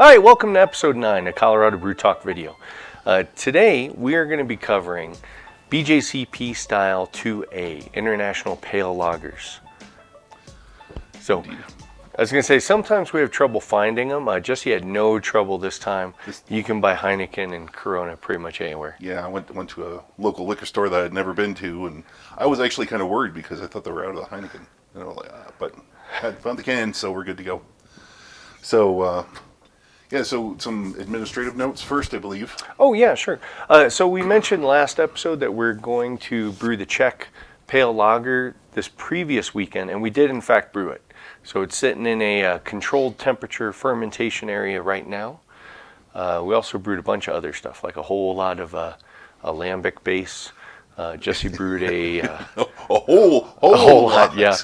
Hi, welcome to episode 9 of Colorado Brew Talk video. Today we are going to be covering BJCP style 2A, International Pale Lagers. So, I was going to say, sometimes we have trouble finding them. Jesse had no trouble this time. You can buy Heineken and Corona pretty much anywhere. Yeah, I went to a local liquor store that I'd never been to, and I was actually kind of worried because I thought they were out of the Heineken. And I was like, but I had found the can, so we're good to go. So, so some administrative notes first, I believe. Oh, yeah, sure. So we mentioned last episode that we're going to brew the Czech Pale Lager this previous weekend, and we did, in fact, brew it. So it's sitting in a controlled temperature fermentation area right now. We also brewed a bunch of other stuff, like a whole lot of lambic base. Jesse brewed a whole lot, yeah.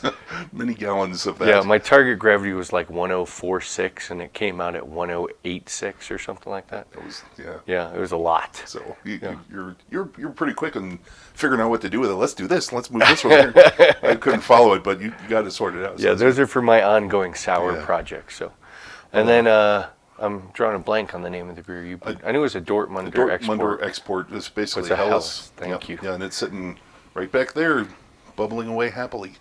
Many gallons of that. Yeah, my target gravity was like 1046, and it came out at 1086 or something like that. It was, yeah, it was a lot. So you're pretty quick on figuring out what to do with it. Let's do this. Let's move this over here. I couldn't follow it, but you got it sorted out. So yeah, those are for my ongoing sour projects. So, and then I'm drawing a blank on the name of the beer. I knew it was a Dortmunder Export. Dortmunder Export is basically It's a Helles. Thank you. Yeah, and it's sitting right back there, bubbling away happily.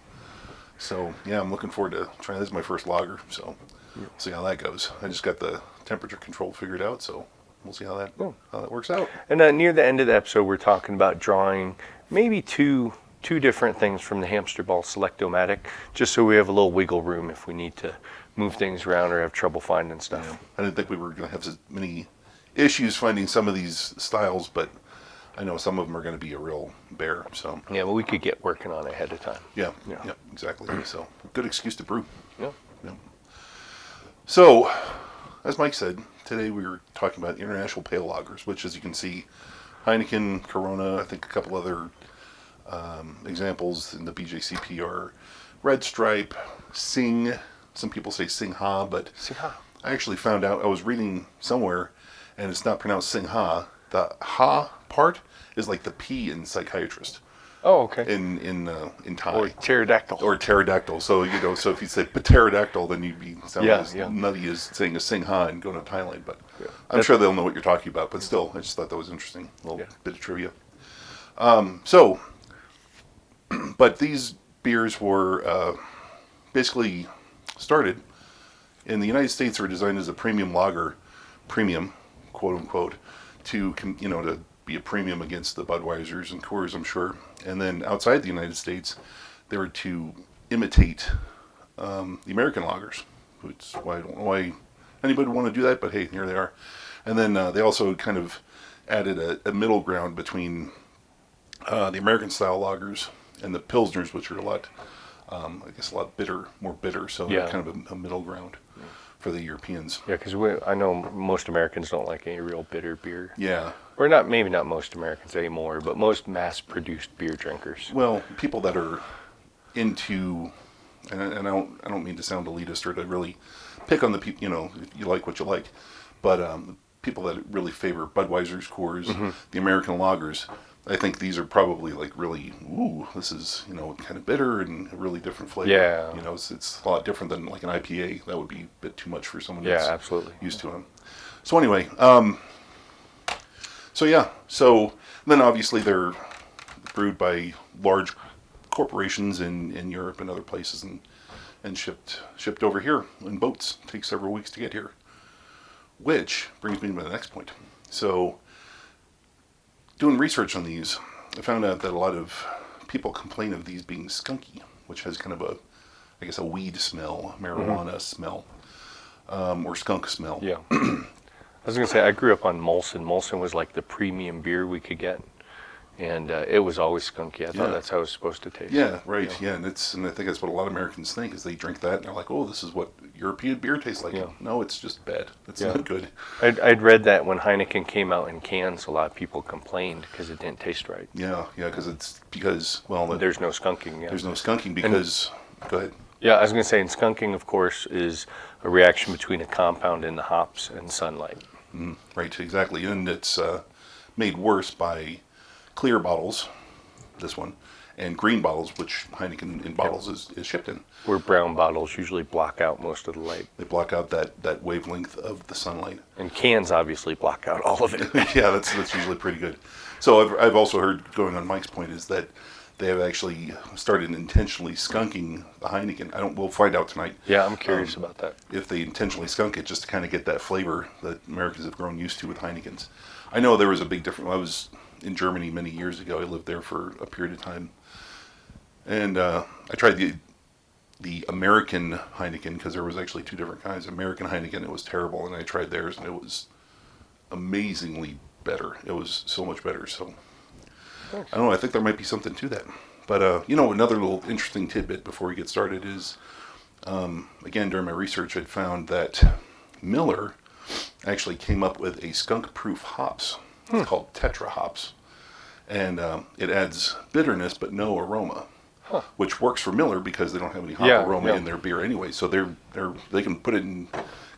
So yeah, I'm looking forward to trying. This is my first lager, so we'll see how that goes. I just got the temperature control figured out, so we'll see how that works out. And near the end of the episode, we're talking about drawing maybe two different things from the hamster ball Selectomatic, just so we have a little wiggle room if we need to move things around or have trouble finding stuff. Yeah. I didn't think we were going to have as many issues finding some of these styles, but I know some of them are going to be a real bear. So yeah, but we could get working on it ahead of time. Yeah, exactly. So good excuse to brew. Yeah. So, as Mike said, today we were talking about international pale lagers, which, as you can see, Heineken, Corona, I think a couple other examples in the BJCP are Red Stripe, Sing. Some people say Sing-Ha, but I actually found out, I was reading somewhere, and it's not pronounced Sing-Ha. The Ha part is like the P in psychiatrist. Oh, okay. In Thai. Or pterodactyl. Or pterodactyl. So, so if you say pterodactyl, then you'd be sounding as nutty as saying a Sing-Ha and going to Thailand. But I'm sure they'll know what you're talking about. But still, I just thought that was interesting. A little bit of trivia. But these beers were basically started in the United States. Were designed as a premium lager, quote unquote, to be a premium against the Budweisers and Coors, I'm sure. And then outside the United States, they were to imitate the American lagers. Which why I don't know why anybody would want to do that, but hey, here they are. And then they also kind of added a middle ground between the American style lagers and the Pilsners, which are a lot more bitter, so they're kind of a middle ground for the Europeans. Yeah, because I know most Americans don't like any real bitter beer. Yeah. Or maybe not most Americans anymore, but most mass-produced beer drinkers. Well, people that are into, and I don't mean to sound elitist or to really pick on the people, you like what you like, but people that really favor Budweiser's, Coors, the American lagers, I think these are probably like really, this is, kind of bitter and a really different flavor. Yeah. It's a lot different than like an IPA. That would be a bit too much for someone that's absolutely used to them. So anyway, so then obviously they're brewed by large corporations in Europe and other places and shipped over here in boats. It takes several weeks to get here. Which brings me to the next point. So, doing research on these, I found out that a lot of people complain of these being skunky, which has kind of a weed smell, marijuana smell, or skunk smell. Yeah. I was going to say, I grew up on Molson. Molson was like the premium beer we could get. And it was always skunky. I thought that's how it was supposed to taste. Yeah, right. Yeah, and I think that's what a lot of Americans think, is they drink that and they're like, oh, this is what European beer tastes like. Yeah. No, it's just bad. It's not good. I'd read that when Heineken came out in cans, a lot of people complained because it didn't taste right. Yeah, because there's no skunking. Yeah. There's no skunking because, go ahead. Yeah, I was going to say, and skunking, of course, is a reaction between a compound in the hops and sunlight. Right, exactly. And it's made worse by clear bottles, this one, and green bottles, which Heineken in bottles is shipped in. Where brown bottles usually block out most of the light. They block out that wavelength of the sunlight. And cans obviously block out all of it. Yeah, that's usually pretty good. So I've also heard, going on Mike's point, is that they have actually started intentionally skunking the Heineken. We'll find out tonight. Yeah, I'm curious about that. If they intentionally skunk it just to kind of get that flavor that Americans have grown used to with Heinekens. I know there was a big difference. I was in Germany many years ago. I lived there for a period of time. And I tried the American Heineken, because there was actually two different kinds. American Heineken, it was terrible, and I tried theirs, and it was amazingly better. It was so much better. So I don't know. I think there might be something to that. But another little interesting tidbit before we get started is, again, during my research, I'd found that Miller actually came up with a skunk-proof hops. It's called Tetra hops, and it adds bitterness but no aroma. Which works for Miller because they don't have any hop aroma in their beer anyway. So they can put it in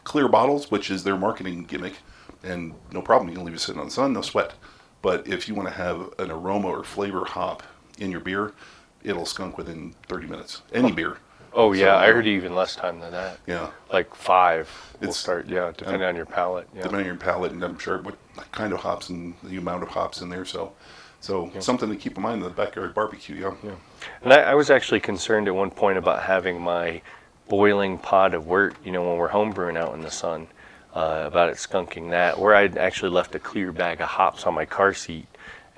clear bottles, which is their marketing gimmick, and no problem. You can leave it sitting on the sun, no sweat. But if you want to have an aroma or flavor hop in your beer, it'll skunk within 30 minutes. Any beer. Oh yeah, So, I heard even less time than that. Yeah. Like 5 will It's- start. Yeah, depending on your palate. Yeah. Depending on your palate, and I'm sure what kind of hops and the amount of hops in there. So something to keep in mind in the backyard barbecue. Yeah. And I was actually concerned at one point about having my boiling pot of wort, when we're home brewing out in the sun, about it skunking that, where I'd actually left a clear bag of hops on my car seat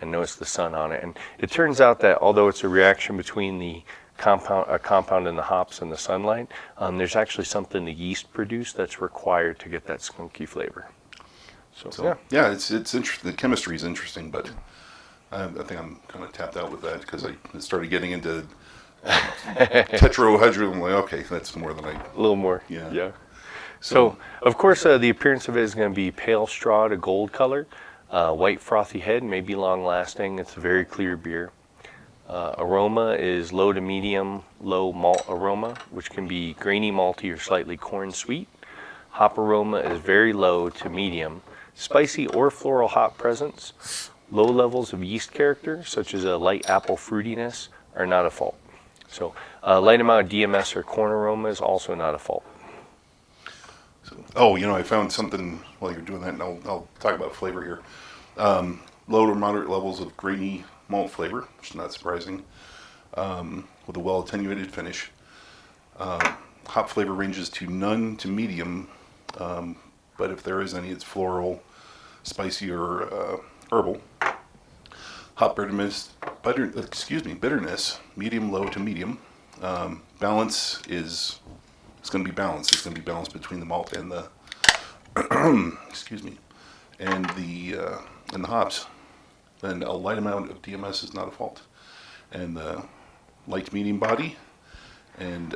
and noticed the sun on it. And it turns out that although it's a reaction between the compound in the hops and the sunlight, there's actually something the yeast produce that's required to get that skunky flavor. So yeah, it's interesting. The chemistry is interesting, but I think I'm kind of tapped out with that because I started getting into tetrahydro. I'm like, okay, that's more than a little more. Yeah. So of course, the appearance of it is going to be pale straw to gold color, white frothy head, maybe long lasting. It's a very clear beer. Aroma is low to medium, low malt aroma, which can be grainy malty or slightly corn-sweet. Hop aroma is very low to medium, spicy or floral hop presence. Low levels of yeast character, such as a light apple fruitiness, are not a fault. So light amount of DMS or corn aroma is also not a fault. So, I found something while you're doing that, and I'll talk about flavor here. Low to moderate levels of grainy malt flavor, which is not surprising, with a well-attenuated finish. Hop flavor ranges to none to medium, but if there is any, it's floral, spicy, or herbal. Hop bitterness, medium low to medium. Balance is going to be balanced. It's going to be balanced between the malt and the and the hops. And a light amount of DMS is not a fault. And light medium body and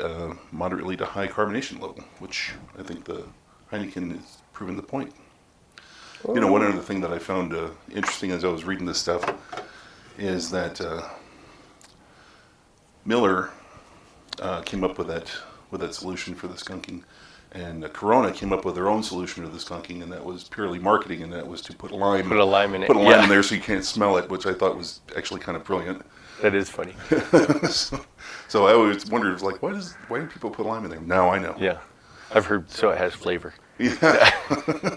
moderately to high carbonation level, which I think the Heineken is proving the point. One other thing that I found interesting as I was reading this stuff is that Miller came up with that solution for the skunking, and Corona came up with their own solution to the skunking, and that was purely marketing, and that was to put a lime in it. Put a lime in there so you can't smell it, which I thought was actually kind of brilliant. That is funny. So I always wondered, like, why do people put lime in there? Now I know. Yeah, I've heard so it has flavor. Yeah.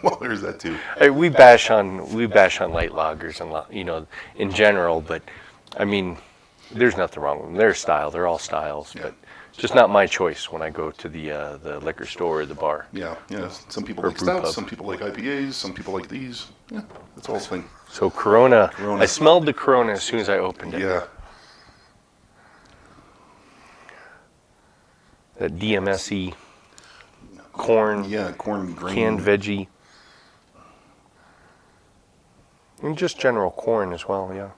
Well, there's that too. We bash on light lagers and in general, but I mean, there's nothing wrong with them. They're style. They're all styles, but just not my choice when I go to the liquor store or the bar. Yeah. Some people like stouts, some people like IPAs, some people like these. Yeah, that's all the thing. So Corona. I smelled the Corona as soon as I opened it. Yeah. That DMS-y corn. Yeah, corn grain. Canned veggie. And just general corn as well, yeah.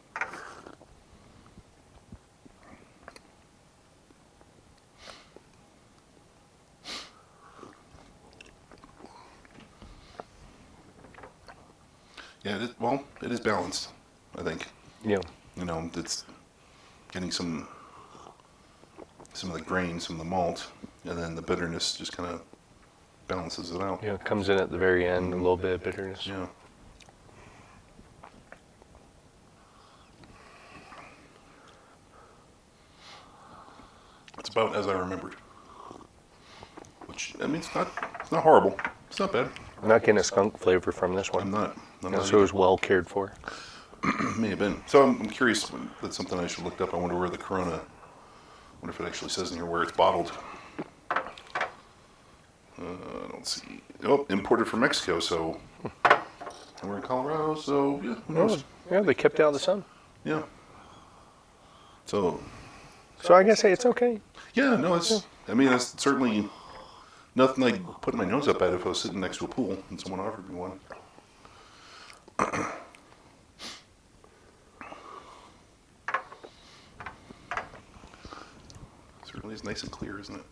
Yeah, it is balanced, I think. Yeah. It's getting some of the grain, some of the malt, and then the bitterness just kind of balances it out. Yeah, it comes in at the very end, a little bit of bitterness. Yeah. about as I remembered. Which, I mean, it's not horrible. It's not bad. I'm not getting a skunk flavor from this one. I'm not So it either. was well cared for. May have been. So I'm curious. That's something I should look up. I wonder where the Corona. I wonder if it actually says in here where it's bottled. I don't see. Oh, imported from Mexico. So and we're in Colorado. So yeah, who knows? Yeah, they kept it out of the sun. Yeah. So So I guess, hey, it's okay. yeah, no, it's. I mean, that's certainly nothing I'd put my nose up at if I was sitting next to a pool and someone offered me one. Certainly is nice and clear, isn't it?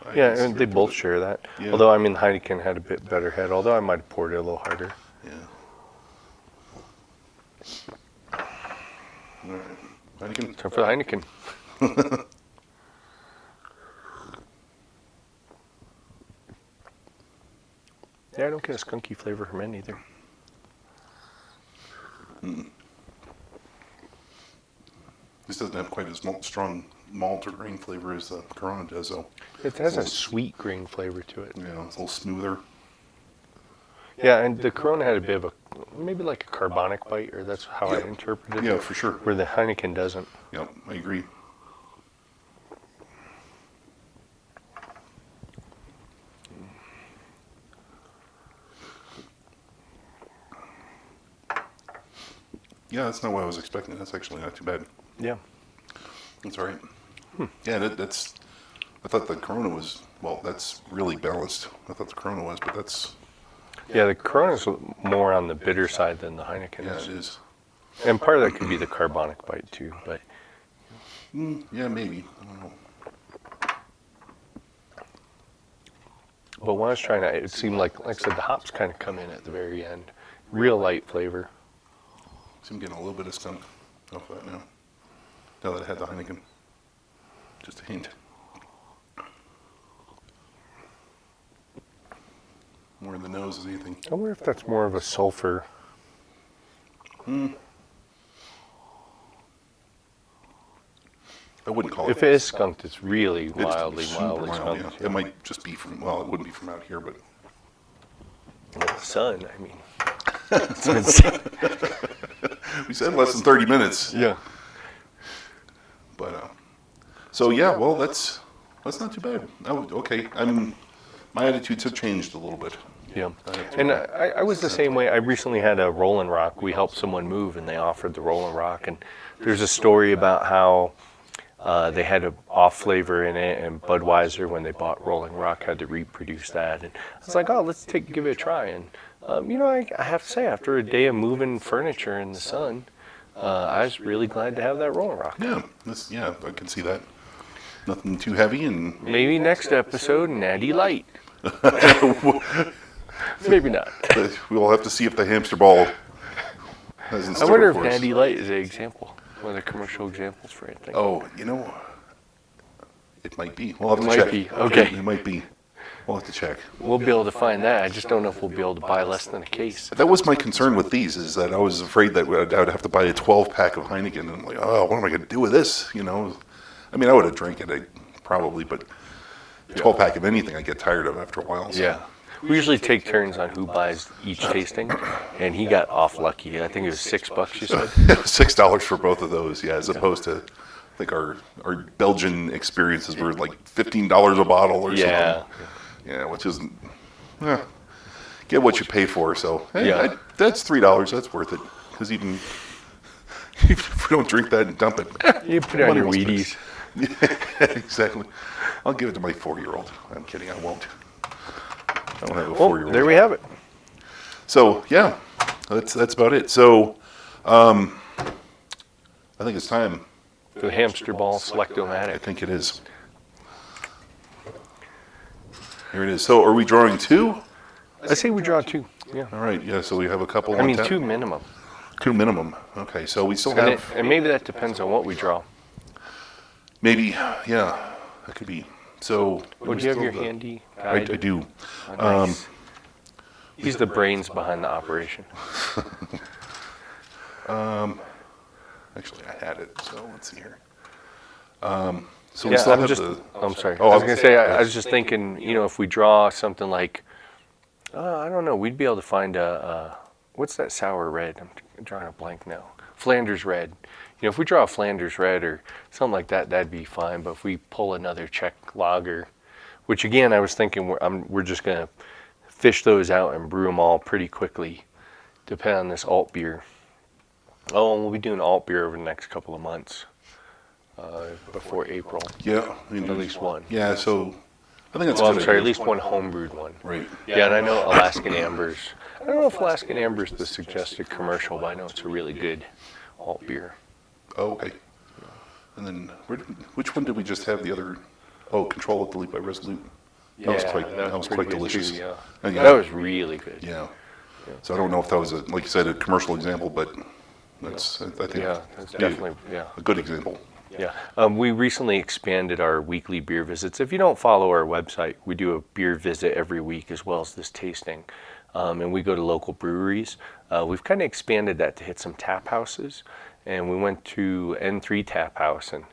I Yeah, can and they see both it. share that. Yeah. Although, I mean, Heineken had a bit better head, although I might have poured it a little harder. Yeah. All right. Heineken. Time for the Heineken. Yeah, I don't get a skunky flavor from it either. This doesn't have quite as strong malt or grain flavor as the Corona does, though. It has a sweet grain flavor to it. Yeah, it's a little smoother. Yeah, and the Corona had a bit of a, maybe like a carbonic bite, or that's how I interpreted it. Yeah, for sure. Where the Heineken doesn't. Yep, I agree. Yeah, that's not what I was expecting. That's actually not too bad. Yeah. That's all right. Yeah, that's. I thought the Corona was. Well, that's really balanced. I thought the Corona was, but that's. Yeah, the Corona's more on the bitter side than the Heineken Yeah, is. it is. And part of that could be the carbonic bite too, but Yeah, maybe. I don't know. when I was trying to, it seemed like I said, the hops kind of come in at the very end. Real light flavor. See, I'm getting a little bit of skunk off that now. Now that I had the Heineken. Just a hint. More in the nose than anything. I wonder if that's more of a sulfur. I wouldn't call it. If it is skunked, it's really It's mildly super mild, skunked. yeah. It might just be from, well, it wouldn't be from out here, but. The sun, I mean. We said less than 30 minutes. Yeah. But, so yeah, well, that's not too bad. Okay, my attitudes have changed a little bit. Yeah. And I was the same way. I recently had a Rolling Rock. We helped someone move, and they offered the Rolling Rock. And there's a story about how they had an off flavor in it, and Budweiser, when they bought Rolling Rock, had to reproduce that. And I was like, oh, let's give it a try. And I have to say, after a day of moving furniture in the sun, I was really glad to have that Rolling Rock. Yeah, I can see that. Nothing too heavy, and Maybe next episode, Natty Light. Maybe not. we'll have to see if the hamster ball has in I store wonder if for us. Natty Light is an example, one of the commercial examples for anything. Oh, it might be. We'll have to It check. might be, okay. It might be. We'll have to check. We'll be able to find that. I just don't know if we'll be able to buy less than a case. That was my concern with these, is that I was afraid that I would have to buy a 12-pack of Heineken, and I'm like, oh, what am I going to do with this? I mean, I would have drank it, probably, but a 12-pack of anything I get tired of after a while. So. Yeah. We usually take turns on who buys each tasting, and he got off lucky. I think it was $6, you said? It was $6 for both of those, yeah, as opposed to, I think our Belgian experiences were like $15 a bottle or Yeah. something. Yeah, which isn't, get what you pay for. So hey, Yeah. that's $3. That's worth it. Because even if we don't drink that and dump it, You put it on your money well Wheaties. yeah, exactly. I'll give it to my 4-year-old. I'm kidding. I won't. I don't have a Well, 4-year-old. there we have it. So yeah, that's about it. So I think it's time. The hamster ball I selectomatic. think it is. Here it is. So are we drawing 2? I say we draw 2. Yeah. All right. Yeah. So we have a couple. I on mean, tap. 2 minimum. 2 minimum. Okay. So we still And, have and maybe that depends on what we draw. maybe. Yeah. That could be. So. Would you have your handy I guide? do. Oh, nice. He's the brains behind the operation. Actually, I had it. So let's see here. So we Yeah, still I'm have just. the. I'm sorry. Oh, I was gonna say. I was just thinking. If we draw something like, I don't know, we'd be able to find a what's that sour red? I'm drawing a blank now. Flanders red. If we draw a Flanders red or something like that, that'd be fine. But if we pull another Czech lager, which again, I was thinking we're just gonna fish those out and brew them all pretty quickly, depending on this alt beer. Oh, and we'll be doing alt beer over the next couple of months. Before April. Yeah. At least one. Yeah, so I think that's Well, a good I'm sorry, at idea. least one homebrewed one. Right. Yeah, and I know Alaskan Amber's. I don't know if Alaskan Amber's the suggested commercial, but I know it's a really good alt beer. Oh, okay. And then, which one did we just have the other? Oh, Control Alt Delete by Resolute. That was quite pretty good delicious. too, yeah. And That was really good. Yeah. So I don't know if that was like you said, a commercial example, but that's I think Yeah, that's definitely, yeah. a good example. Yeah, we recently expanded our weekly beer visits. If you don't follow our website, we do a beer visit every week as well as this tasting. And we go to local breweries. We've kind of expanded that to hit some tap houses. And we went to N3 Tap House, and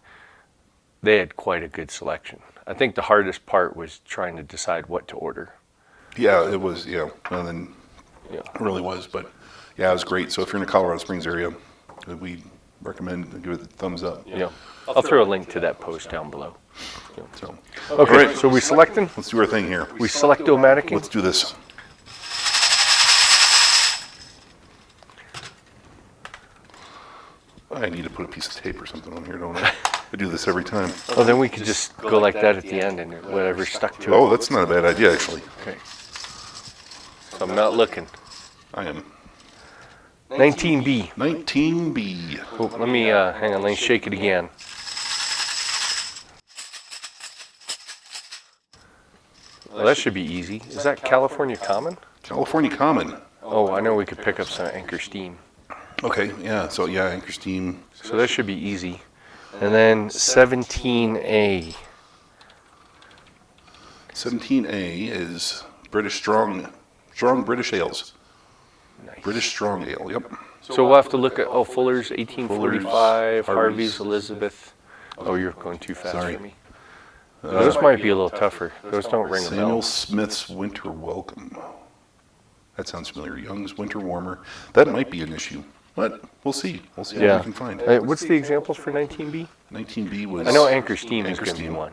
they had quite a good selection. I think the hardest part was trying to decide what to order. Yeah, it was. Yeah, and then Yeah. it really was. But yeah, it was great. So if you're in the Colorado Springs area, we recommend give it a thumbs up. Yeah. I'll throw a link to that post down below. So Okay, all right, so we selecting? let's do our thing here. We selectomaticing? Let's do this. I need to put a piece of tape or something on here, don't I? I do this every time. Oh, then we could just go like that at the end and whatever stuck to it. Oh, that's not a bad idea, actually. Okay. So I'm not looking. I am. 19B. 19B. Oh, let me, hang on, let me shake it again. Well, that should be easy. Is that California Common? California Common. Oh, I know we could pick up some Anchor Steam. Okay, yeah, so yeah, Anchor Steam. So that should be easy. And then 17A. 17A is British Strong British Ales. Nice. British Strong Ale, yep. So we'll have to look at, Fuller's 1845, Harvey's. Harvey's Elizabeth. Oh, you're going too fast Sorry. for me. Those might be a little tougher. Those don't ring a Samuel bell. Smith's Winter Welcome. That sounds familiar. Young's Winter Warmer. That might be an issue, but we'll see. We'll see what we can find. What's the examples for 19B? 19B was... I know Anchor Steam is Anchor going to be Steam. one.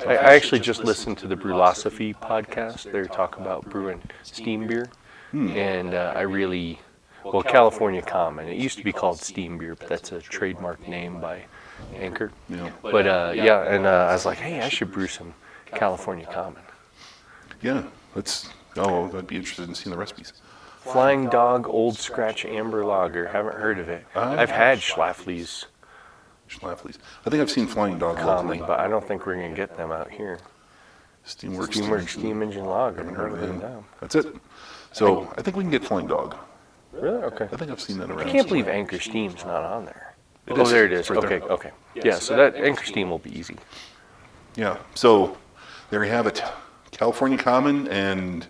I actually just listened to the Brewlosophy podcast. They're talking about brewing steam beer. And I really, California Common. It used to be called steam beer, but that's a trademark name by Anchor. Yeah. But I was like, hey, I should brew some California Common. Yeah, I'd be interested in seeing the recipes. Flying Dog Old Scratch Amber Lager. Haven't heard of it. I've had Schlafly's Schlafly's. I think I've seen Flying Dog Common, locally. but I don't think we're going to get them out here. Steamworks Steam Engine Lager. Haven't heard of them. them. That's it. So I think we can get Flying Dog. Really? Okay. I think I've seen that around. I can't believe Anchor Steam's not on there. It Oh, is. there it is. It's right Okay, there. okay. Yeah, so that Anchor Steam will be easy. Yeah. So there you have it. California Common and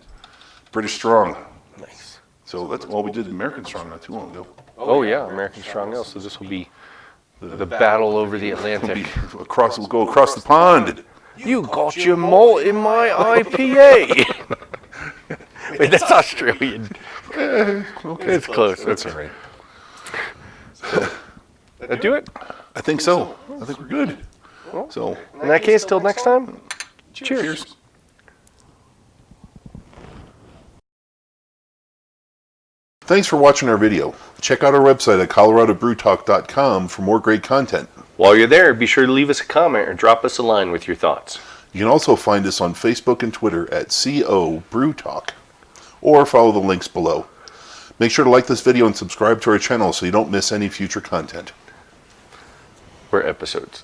British Strong. Nice. So that's we did American Strong not too long ago. Oh yeah, American Strong Ale. So this will be the battle over the Atlantic. We'll go across the pond. You got your malt in my IPA. Wait, that's Australian. Okay. It's close. That's Okay. all right. That do it? I think so. I think we're good. So In that case, till next time. Cheers. Thanks for watching our video. Check out our website at coloradobrewtalk.com for more great content. While you're there, be sure to leave us a comment or drop us a line with your thoughts. You can also find us on Facebook and Twitter at CO Brew Talk, or follow the links below. Make sure to like this video and subscribe to our channel so you don't miss any future content. Or episodes,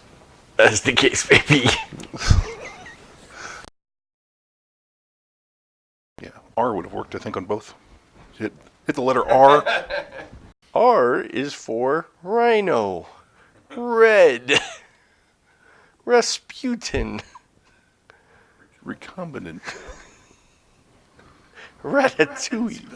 as the case may be. Yeah, R would have worked, I think, on both. Hit the letter R. R is for rhino, red, Rasputin, Recombinant. ratatouille.